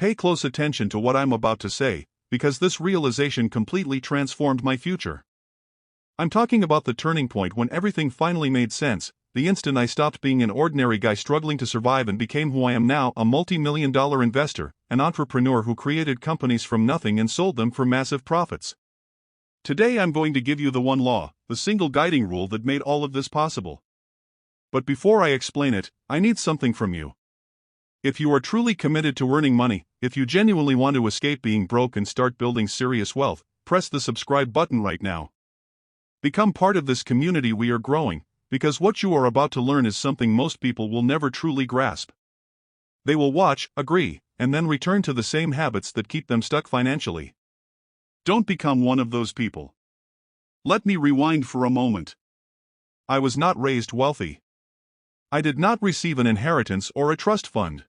Pay close attention to what I'm about to say, because this realization completely transformed my future. I'm talking about the turning point when everything finally made sense, the instant I stopped being an ordinary guy struggling to survive and became who I am now, a multi-million-dollar investor, an entrepreneur who created companies from nothing and sold them for massive profits. Today I'm going to give you the one law, the single guiding rule that made all of this possible. But before I explain it, I need something from you. If you are truly committed to earning money, if you genuinely want to escape being broke and start building serious wealth, press the subscribe button right now. Become part of this community we are growing, because what you are about to learn is something most people will never truly grasp. They will watch, agree, and then return to the same habits that keep them stuck financially. Don't become one of those people. Let me rewind for a moment. I was not raised wealthy. I did not receive an inheritance or a trust fund.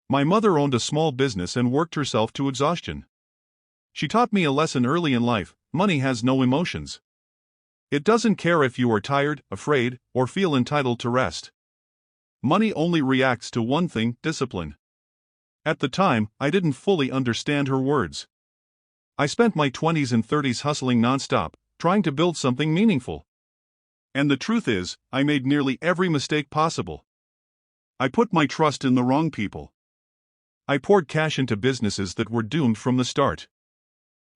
My mother owned a small business and worked herself to exhaustion. She taught me a lesson early in life: money has no emotions. It doesn't care if you are tired, afraid, or feel entitled to rest. Money only reacts to one thing: discipline. At the time, I didn't fully understand her words. I spent my 20s and 30s hustling nonstop, trying to build something meaningful. And the truth is, I made nearly every mistake possible. I put my trust in the wrong people. I poured cash into businesses that were doomed from the start.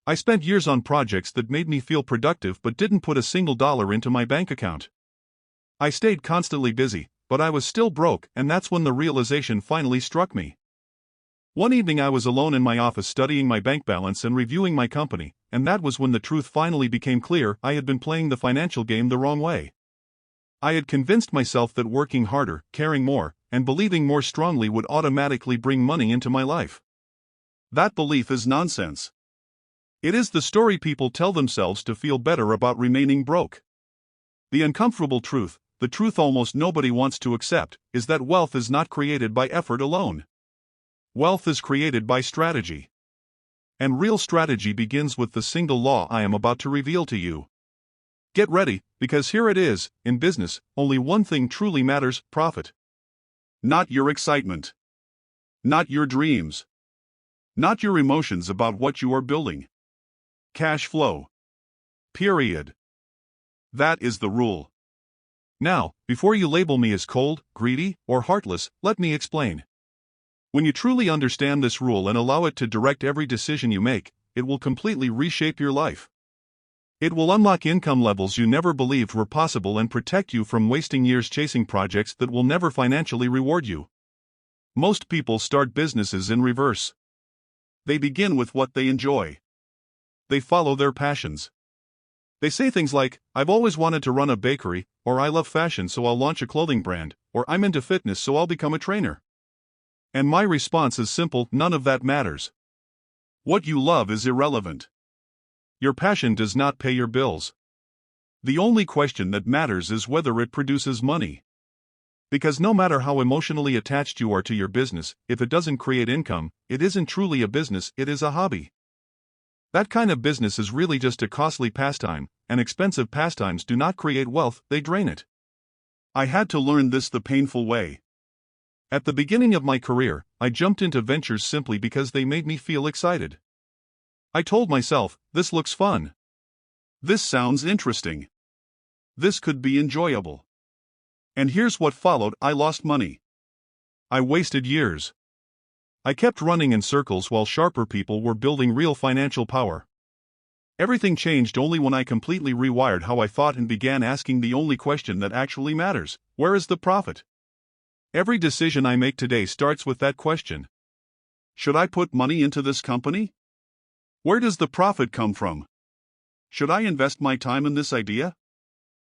I spent years on projects that made me feel productive but didn't put a single dollar into my bank account. I stayed constantly busy, but I was still broke, and that's when the realization finally struck me. One evening I was alone in my office studying my bank balance and reviewing my company, and that was when the truth finally became clear: I had been playing the financial game the wrong way. I had convinced myself that working harder, caring more, and believing more strongly would automatically bring money into my life. That belief is nonsense. It is the story people tell themselves to feel better about remaining broke. The uncomfortable truth, the truth almost nobody wants to accept, is that wealth is not created by effort alone. Wealth is created by strategy. And real strategy begins with the single law I am about to reveal to you. Get ready, because here it is: in business, only one thing truly matters: profit. Not your excitement. Not your dreams. Not your emotions about what you are building. Cash flow. Period. That is the rule. Now, before you label me as cold, greedy, or heartless, let me explain. When you truly understand this rule and allow it to direct every decision you make, it will completely reshape your life. It will unlock income levels you never believed were possible and protect you from wasting years chasing projects that will never financially reward you. Most people start businesses in reverse. They begin with what they enjoy. They follow their passions. They say things like, "I've always wanted to run a bakery," or "I love fashion so I'll launch a clothing brand," or "I'm into fitness so I'll become a trainer." And my response is simple: none of that matters. What you love is irrelevant. Your passion does not pay your bills. The only question that matters is whether it produces money. Because no matter how emotionally attached you are to your business, if it doesn't create income, it isn't truly a business, it is a hobby. That kind of business is really just a costly pastime, and expensive pastimes do not create wealth, they drain it. I had to learn this the painful way. At the beginning of my career, I jumped into ventures simply because they made me feel excited. I told myself, this looks fun. This sounds interesting. This could be enjoyable. And here's what followed: I lost money. I wasted years. I kept running in circles while sharper people were building real financial power. Everything changed only when I completely rewired how I thought and began asking the only question that actually matters: where is the profit? Every decision I make today starts with that question. Should I put money into this company? Where does the profit come from? Should I invest my time in this idea?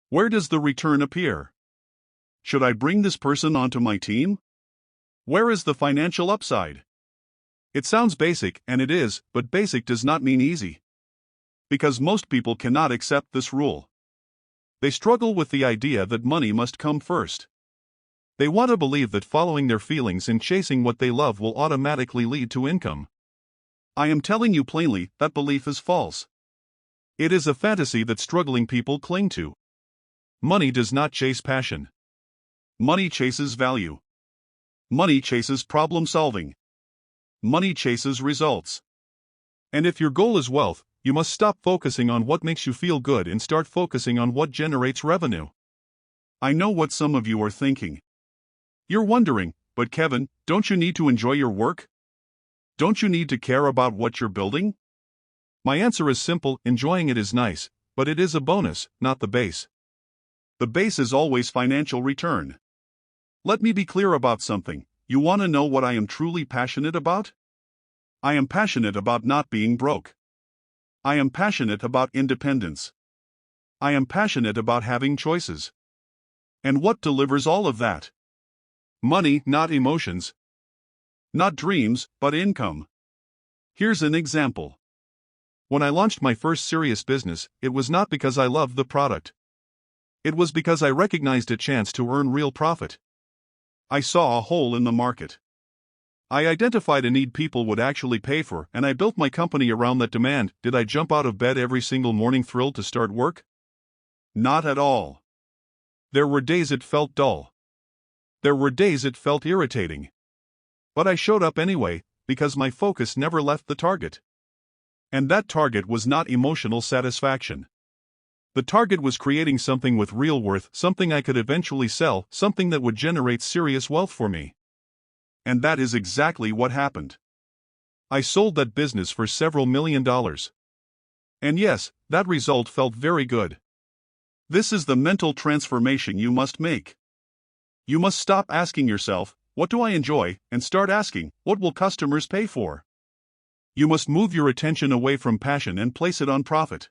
Where does the return appear? Should I bring this person onto my team? Where is the financial upside? It sounds basic, and it is, but basic does not mean easy. Because most people cannot accept this rule. They struggle with the idea that money must come first. They want to believe that following their feelings and chasing what they love will automatically lead to income. I am telling you plainly, that belief is false. It is a fantasy that struggling people cling to. Money does not chase passion. Money chases value. Money chases problem solving. Money chases results. And if your goal is wealth, you must stop focusing on what makes you feel good and start focusing on what generates revenue. I know what some of you are thinking. You're wondering, but Kevin, don't you need to enjoy your work? Don't you need to care about what you're building? My answer is simple: enjoying it is nice, but it is a bonus, not the base. The base is always financial return. Let me be clear about something. You want to know what I am truly passionate about? I am passionate about not being broke. I am passionate about independence. I am passionate about having choices. And what delivers all of that? Money, not emotions. Not dreams, but income. Here's an example. When I launched my first serious business, it was not because I loved the product. It was because I recognized a chance to earn real profit. I saw a hole in the market. I identified a need people would actually pay for, and I built my company around that demand. Did I jump out of bed every single morning thrilled to start work? Not at all. There were days it felt dull. There were days it felt irritating. But I showed up anyway, because my focus never left the target. And that target was not emotional satisfaction. The target was creating something with real worth, something I could eventually sell, something that would generate serious wealth for me. And that is exactly what happened. I sold that business for several $1 million. And yes, that result felt very good. This is the mental transformation you must make. You must stop asking yourself, what do I enjoy, and start asking, what will customers pay for? You must move your attention away from passion and place it on profit.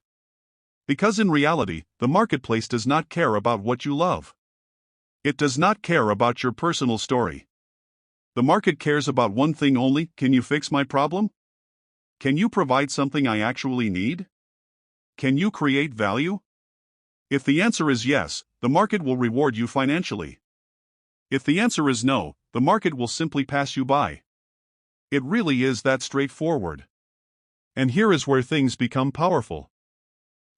Because in reality, the marketplace does not care about what you love. It does not care about your personal story. The market cares about one thing only: can you fix my problem? Can you provide something I actually need? Can you create value? If the answer is yes, the market will reward you financially. If the answer is no, the market will simply pass you by. It really is that straightforward. And here is where things become powerful.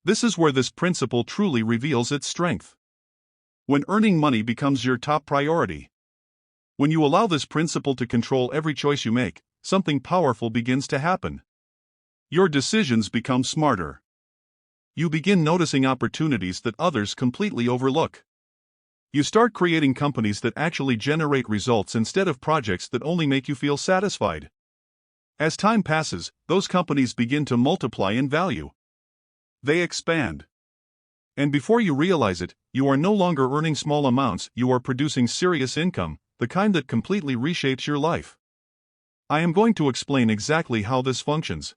This is where this principle truly reveals its strength. When earning money becomes your top priority. When you allow this principle to control every choice you make, something powerful begins to happen. Your decisions become smarter. You begin noticing opportunities that others completely overlook. You start creating companies that actually generate results instead of projects that only make you feel satisfied. As time passes, those companies begin to multiply in value. They expand. And before you realize it, you are no longer earning small amounts, you are producing serious income, the kind that completely reshapes your life. I am going to explain exactly how this functions.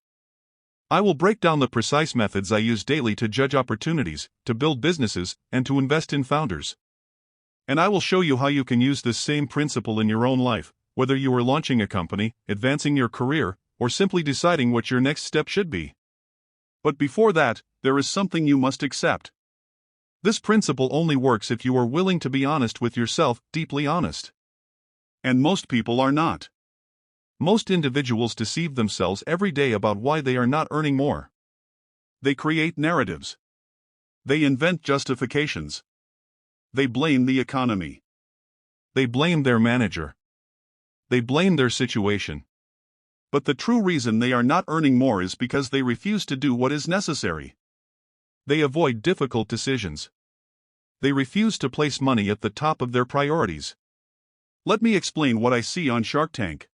I will break down the precise methods I use daily to judge opportunities, to build businesses, and to invest in founders. And I will show you how you can use this same principle in your own life, whether you are launching a company, advancing your career, or simply deciding what your next step should be. But before that, there is something you must accept. This principle only works if you are willing to be honest with yourself, deeply honest. And most people are not. Most individuals deceive themselves every day about why they are not earning more. They create narratives. They invent justifications. They blame the economy. They blame their manager. They blame their situation. But the true reason they are not earning more is because they refuse to do what is necessary. They avoid difficult decisions. They refuse to place money at the top of their priorities. Let me explain what I see on Shark Tank.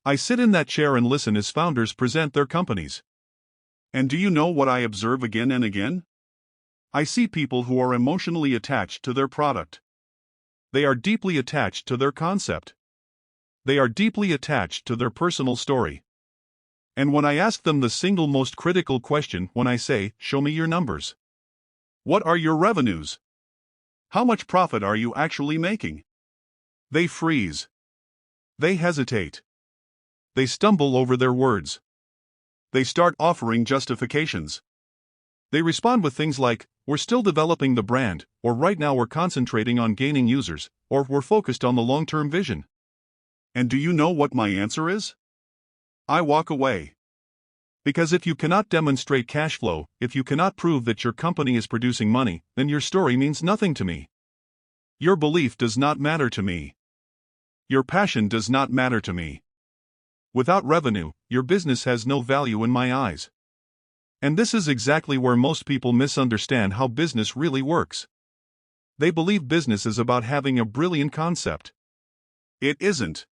I sit in that chair and listen as founders present their companies. And do you know what I observe again and again? I see people who are emotionally attached to their product. They are deeply attached to their concept. They are deeply attached to their personal story. And when I ask them the single most critical question, when I say, "Show me your numbers. What are your revenues? How much profit are you actually making?" They freeze. They hesitate. They stumble over their words. They start offering justifications. They respond with things like, "We're still developing the brand," or "Right now we're concentrating on gaining users," or "We're focused on the long-term vision." And do you know what my answer is? I walk away. Because if you cannot demonstrate cash flow, if you cannot prove that your company is producing money, then your story means nothing to me. Your belief does not matter to me. Your passion does not matter to me. Without revenue, your business has no value in my eyes. And this is exactly where most people misunderstand how business really works. They believe business is about having a brilliant concept. It isn't.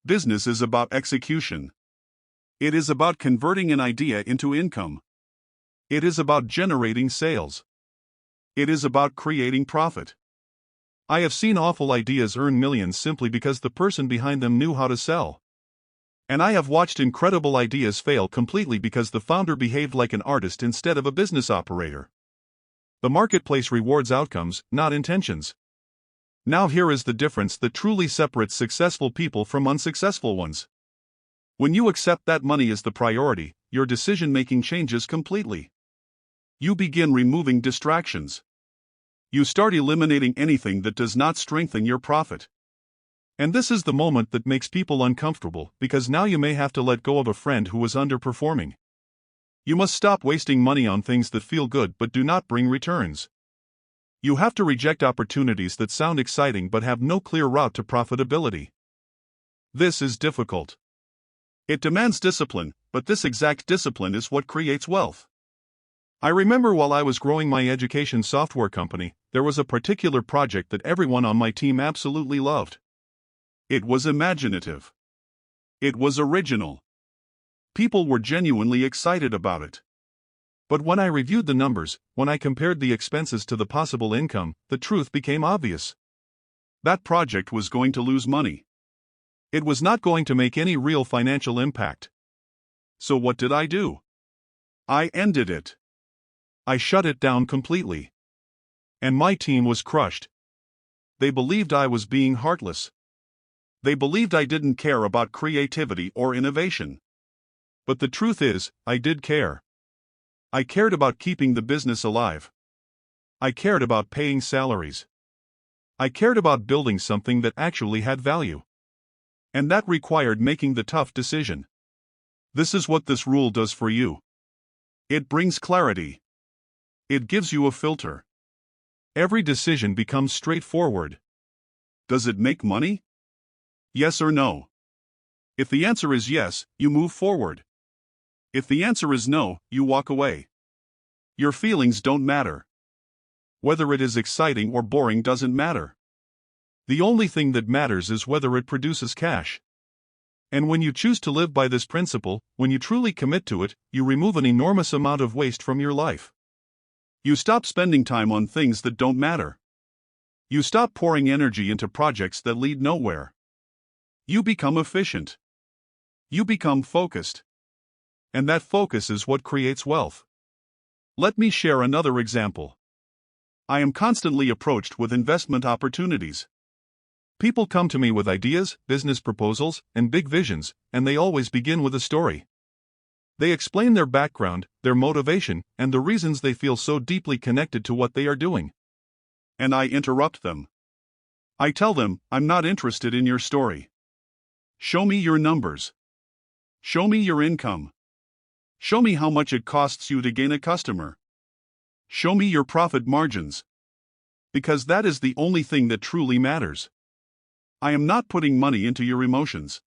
Business is about execution. It is about converting an idea into income. It is about generating sales. It is about creating profit. I have seen awful ideas earn millions simply because the person behind them knew how to sell. And I have watched incredible ideas fail completely because the founder behaved like an artist instead of a business operator. The marketplace rewards outcomes, not intentions. Now here is the difference that truly separates successful people from unsuccessful ones. When you accept that money is the priority, your decision-making changes completely. You begin removing distractions. You start eliminating anything that does not strengthen your profit. And this is the moment that makes people uncomfortable, because now you may have to let go of a friend who was underperforming. You must stop wasting money on things that feel good but do not bring returns. You have to reject opportunities that sound exciting but have no clear route to profitability. This is difficult. It demands discipline, but this exact discipline is what creates wealth. I remember while I was growing my education software company, there was a particular project that everyone on my team absolutely loved. It was imaginative. It was original. People were genuinely excited about it. But when I reviewed the numbers, when I compared the expenses to the possible income, the truth became obvious. That project was going to lose money. It was not going to make any real financial impact. So what did I do? I ended it. I shut it down completely. And my team was crushed. They believed I was being heartless. They believed I didn't care about creativity or innovation. But the truth is, I did care. I cared about keeping the business alive. I cared about paying salaries. I cared about building something that actually had value. And that required making the tough decision. This is what this rule does for you. It brings clarity. It gives you a filter. Every decision becomes straightforward. Does it make money? Yes or no? If the answer is yes, you move forward. If the answer is no, you walk away. Your feelings don't matter. Whether it is exciting or boring doesn't matter. The only thing that matters is whether it produces cash. And when you choose to live by this principle, when you truly commit to it, you remove an enormous amount of waste from your life. You stop spending time on things that don't matter. You stop pouring energy into projects that lead nowhere. You become efficient. You become focused. And that focus is what creates wealth. Let me share another example. I am constantly approached with investment opportunities. People come to me with ideas, business proposals, and big visions, and they always begin with a story. They explain their background, their motivation, and the reasons they feel so deeply connected to what they are doing. And I interrupt them. I tell them, I'm not interested in your story. Show me your numbers. Show me your income. Show me how much it costs you to gain a customer. Show me your profit margins. Because that is the only thing that truly matters. I am not putting money into your emotions.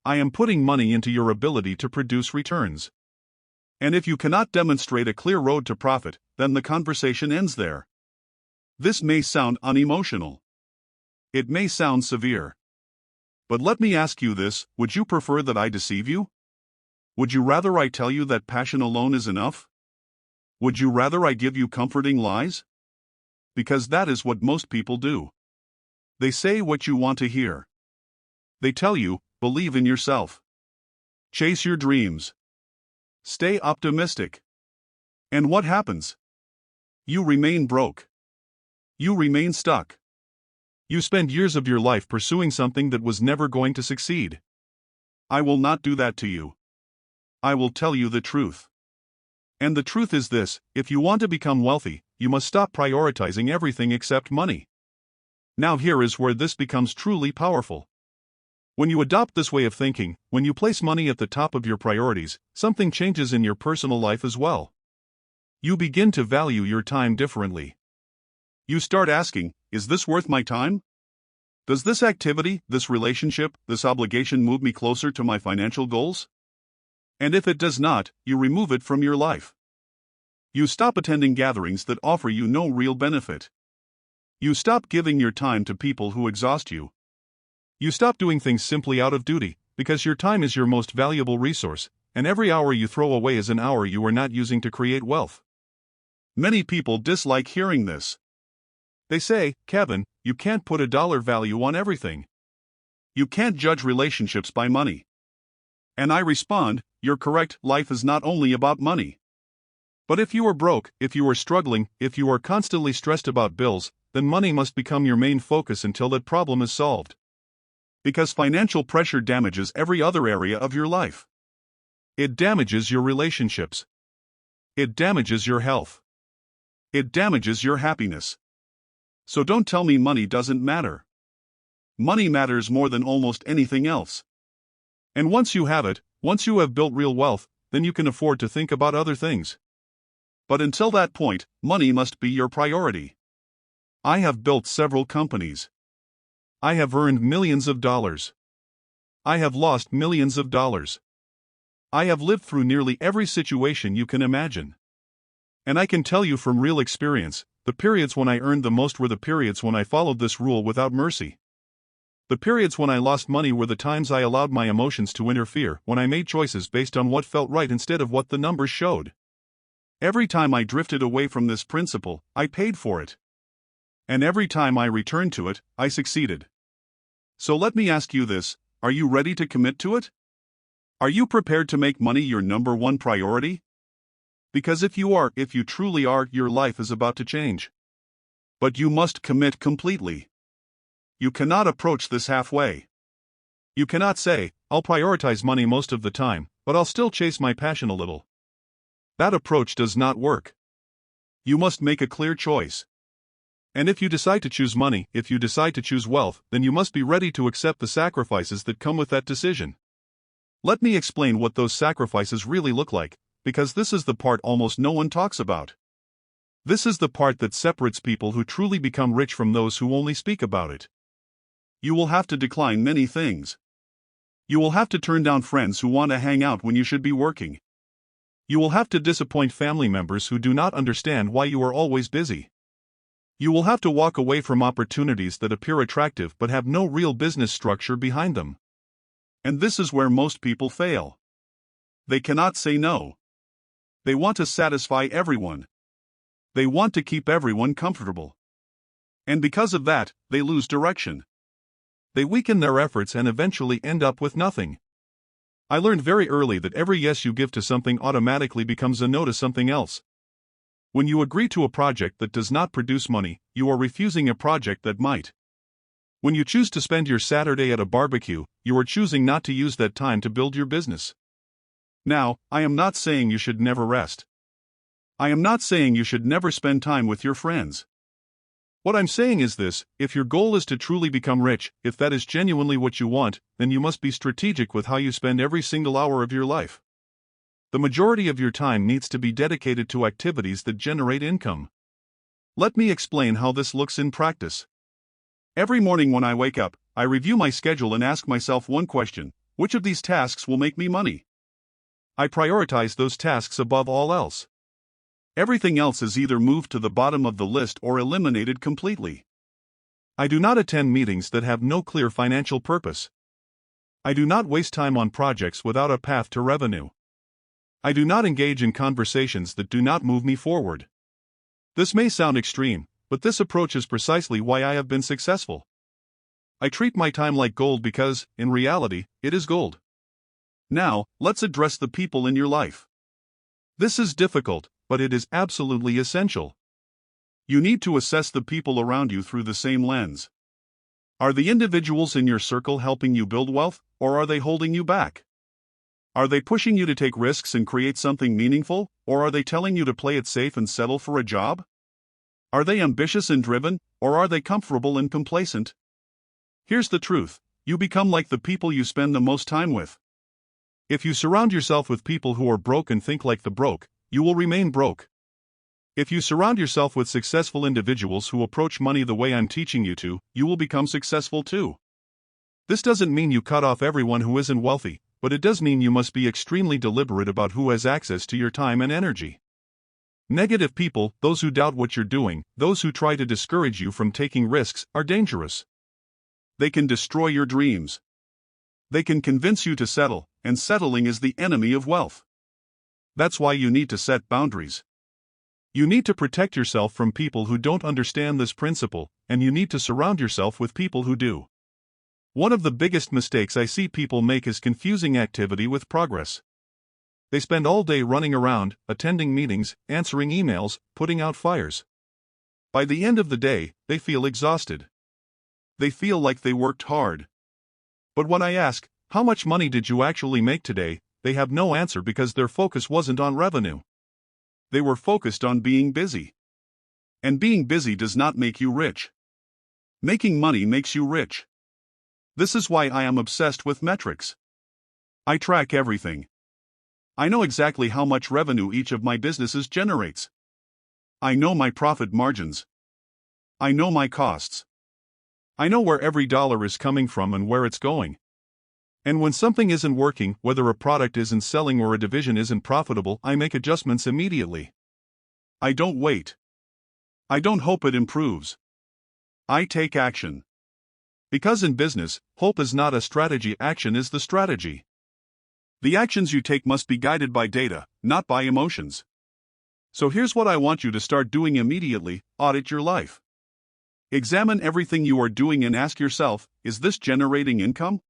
I am putting money into your ability to produce returns. And if you cannot demonstrate a clear road to profit, then the conversation ends there. This may sound unemotional. It may sound severe. But let me ask you this, would you prefer that I deceive you? Would you rather I tell you that passion alone is enough? Would you rather I give you comforting lies? Because that is what most people do. They say what you want to hear. They tell you, believe in yourself. Chase your dreams. Stay optimistic. And what happens? You remain broke. You remain stuck. You spend years of your life pursuing something that was never going to succeed. I will not do that to you. I will tell you the truth. And the truth is this: if you want to become wealthy, you must stop prioritizing everything except money. Now here is where this becomes truly powerful. When you adopt this way of thinking, when you place money at the top of your priorities, something changes in your personal life as well. You begin to value your time differently. You start asking, is this worth my time? Does this activity, this relationship, this obligation move me closer to my financial goals? And if it does not, you remove it from your life. You stop attending gatherings that offer you no real benefit. You stop giving your time to people who exhaust you. You stop doing things simply out of duty, because your time is your most valuable resource, and every hour you throw away is an hour you are not using to create wealth. Many people dislike hearing this. They say, Kevin, you can't put a dollar value on everything. You can't judge relationships by money. And I respond, you're correct, life is not only about money. But if you are broke, if you are struggling, if you are constantly stressed about bills, then money must become your main focus until that problem is solved. Because financial pressure damages every other area of your life. It damages your relationships. It damages your health. It damages your happiness. So don't tell me money doesn't matter. Money matters more than almost anything else. And once you have it, once you have built real wealth, then you can afford to think about other things. But until that point, money must be your priority. I have built several companies. I have earned millions of dollars. I have lost millions of dollars. I have lived through nearly every situation you can imagine. And I can tell you from real experience, the periods when I earned the most were the periods when I followed this rule without mercy. The periods when I lost money were the times I allowed my emotions to interfere, when I made choices based on what felt right instead of what the numbers showed. Every time I drifted away from this principle, I paid for it. And every time I returned to it, I succeeded. So let me ask you this, are you ready to commit to it? Are you prepared to make money your number one priority? Because if you are, if you truly are, your life is about to change. But you must commit completely. You cannot approach this halfway. You cannot say, I'll prioritize money most of the time, but I'll still chase my passion a little. That approach does not work. You must make a clear choice. And if you decide to choose money, if you decide to choose wealth, then you must be ready to accept the sacrifices that come with that decision. Let me explain what those sacrifices really look like, because this is the part almost no one talks about. This is the part that separates people who truly become rich from those who only speak about it. You will have to decline many things. You will have to turn down friends who want to hang out when you should be working. You will have to disappoint family members who do not understand why you are always busy. You will have to walk away from opportunities that appear attractive but have no real business structure behind them. And this is where most people fail. They cannot say no. They want to satisfy everyone. They want to keep everyone comfortable. And because of that, they lose direction. They weaken their efforts and eventually end up with nothing. I learned very early that every yes you give to something automatically becomes a no to something else. When you agree to a project that does not produce money, you are refusing a project that might. When you choose to spend your Saturday at a barbecue, you are choosing not to use that time to build your business. Now, I am not saying you should never rest. I am not saying you should never spend time with your friends. What I'm saying is this, if your goal is to truly become rich, if that is genuinely what you want, then you must be strategic with how you spend every single hour of your life. The majority of your time needs to be dedicated to activities that generate income. Let me explain how this looks in practice. Every morning when I wake up, I review my schedule and ask myself one question: which of these tasks will make me money? I prioritize those tasks above all else. Everything else is either moved to the bottom of the list or eliminated completely. I do not attend meetings that have no clear financial purpose. I do not waste time on projects without a path to revenue. I do not engage in conversations that do not move me forward. This may sound extreme, but this approach is precisely why I have been successful. I treat my time like gold because, in reality, it is gold. Now, let's address the people in your life. This is difficult, but it is absolutely essential. You need to assess the people around you through the same lens. Are the individuals in your circle helping you build wealth, or are they holding you back? Are they pushing you to take risks and create something meaningful, or are they telling you to play it safe and settle for a job? Are they ambitious and driven, or are they comfortable and complacent? Here's the truth: you become like the people you spend the most time with. If you surround yourself with people who are broke and think like the broke, you will remain broke. If you surround yourself with successful individuals who approach money the way I'm teaching you to, you will become successful too. This doesn't mean you cut off everyone who isn't wealthy, but it does mean you must be extremely deliberate about who has access to your time and energy. Negative people, those who doubt what you're doing, those who try to discourage you from taking risks, are dangerous. They can destroy your dreams. They can convince you to settle, and settling is the enemy of wealth. That's why you need to set boundaries. You need to protect yourself from people who don't understand this principle, and you need to surround yourself with people who do. One of the biggest mistakes I see people make is confusing activity with progress. They spend all day running around, attending meetings, answering emails, putting out fires. By the end of the day, they feel exhausted. They feel like they worked hard. But when I ask, how much money did you actually make today, they have no answer because their focus wasn't on revenue. They were focused on being busy. And being busy does not make you rich. Making money makes you rich. This is why I am obsessed with metrics. I track everything. I know exactly how much revenue each of my businesses generates. I know my profit margins. I know my costs. I know where every dollar is coming from and where it's going. And when something isn't working, whether a product isn't selling or a division isn't profitable, I make adjustments immediately. I don't wait. I don't hope it improves. I take action. Because in business, hope is not a strategy, action is the strategy. The actions you take must be guided by data, not by emotions. So here's what I want you to start doing immediately: audit your life. Examine everything you are doing and ask yourself, is this generating income?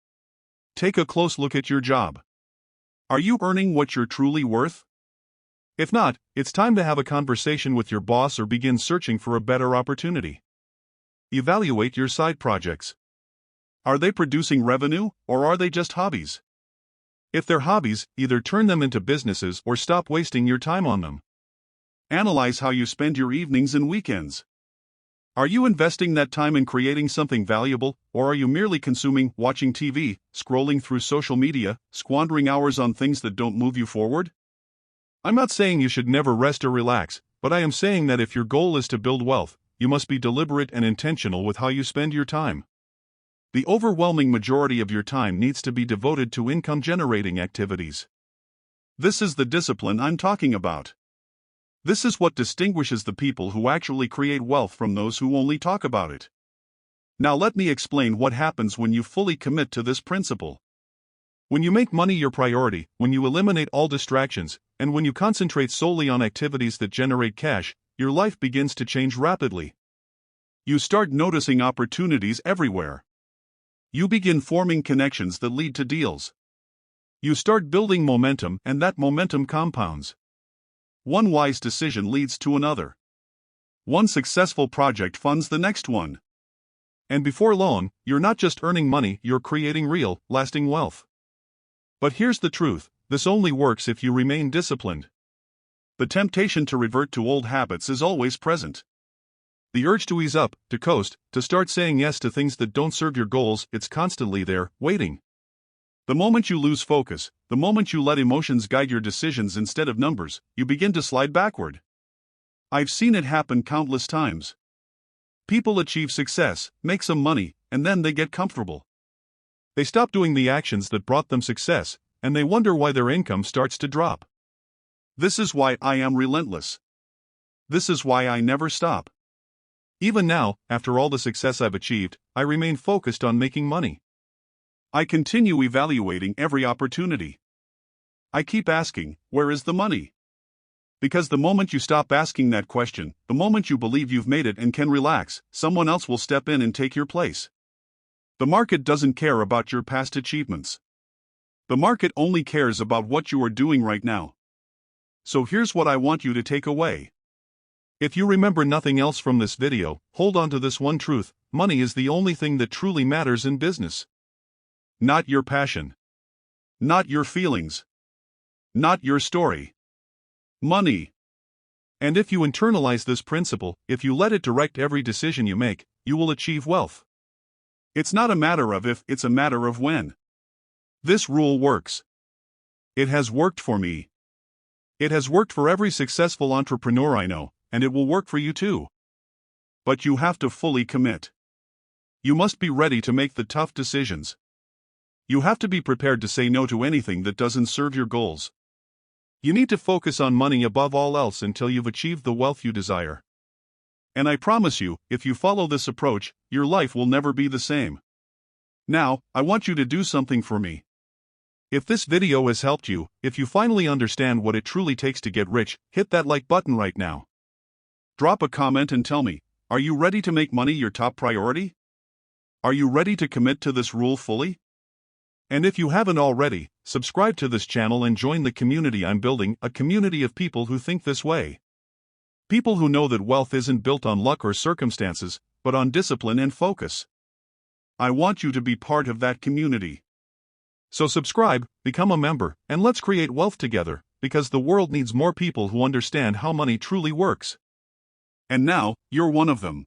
Take a close look at your job. Are you earning what you're truly worth? If not, it's time to have a conversation with your boss or begin searching for a better opportunity. Evaluate your side projects. Are they producing revenue, or are they just hobbies? If they're hobbies, either turn them into businesses or stop wasting your time on them. Analyze how you spend your evenings and weekends. Are you investing that time in creating something valuable, or are you merely consuming, watching TV, scrolling through social media, squandering hours on things that don't move you forward? I'm not saying you should never rest or relax, but I am saying that if your goal is to build wealth, you must be deliberate and intentional with how you spend your time. The overwhelming majority of your time needs to be devoted to income-generating activities. This is the discipline I'm talking about. This is what distinguishes the people who actually create wealth from those who only talk about it. Now let me explain what happens when you fully commit to this principle. When you make money your priority, when you eliminate all distractions, and when you concentrate solely on activities that generate cash, your life begins to change rapidly. You start noticing opportunities everywhere. You begin forming connections that lead to deals. You start building momentum, and that momentum compounds. One wise decision leads to another. One successful project funds the next one. And before long, you're not just earning money, you're creating real, lasting wealth. But here's the truth: this only works if you remain disciplined. The temptation to revert to old habits is always present. The urge to ease up, to coast, to start saying yes to things that don't serve your goals, it's constantly there, waiting. The moment you lose focus, the moment you let emotions guide your decisions instead of numbers, you begin to slide backward. I've seen it happen countless times. People achieve success, make some money, and then they get comfortable. They stop doing the actions that brought them success, and they wonder why their income starts to drop. This is why I am relentless. This is why I never stop. Even now, after all the success I've achieved, I remain focused on making money. I continue evaluating every opportunity. I keep asking, where is the money? Because the moment you stop asking that question, the moment you believe you've made it and can relax, someone else will step in and take your place. The market doesn't care about your past achievements. The market only cares about what you are doing right now. So here's what I want you to take away. If you remember nothing else from this video, hold on to this one truth: money is the only thing that truly matters in business. Not your passion. Not your feelings. Not your story. Money. And if you internalize this principle, if you let it direct every decision you make, you will achieve wealth. It's not a matter of if, it's a matter of when. This rule works. It has worked for me. It has worked for every successful entrepreneur I know, and it will work for you too. But you have to fully commit. You must be ready to make the tough decisions. You have to be prepared to say no to anything that doesn't serve your goals. You need to focus on money above all else until you've achieved the wealth you desire. And I promise you, if you follow this approach, your life will never be the same. Now, I want you to do something for me. If this video has helped you, if you finally understand what it truly takes to get rich, hit that like button right now. Drop a comment and tell me, are you ready to make money your top priority? Are you ready to commit to this rule fully? And if you haven't already, subscribe to this channel and join the community I'm building, a community of people who think this way. People who know that wealth isn't built on luck or circumstances, but on discipline and focus. I want you to be part of that community. So subscribe, become a member, and let's create wealth together, because the world needs more people who understand how money truly works. And now, you're one of them.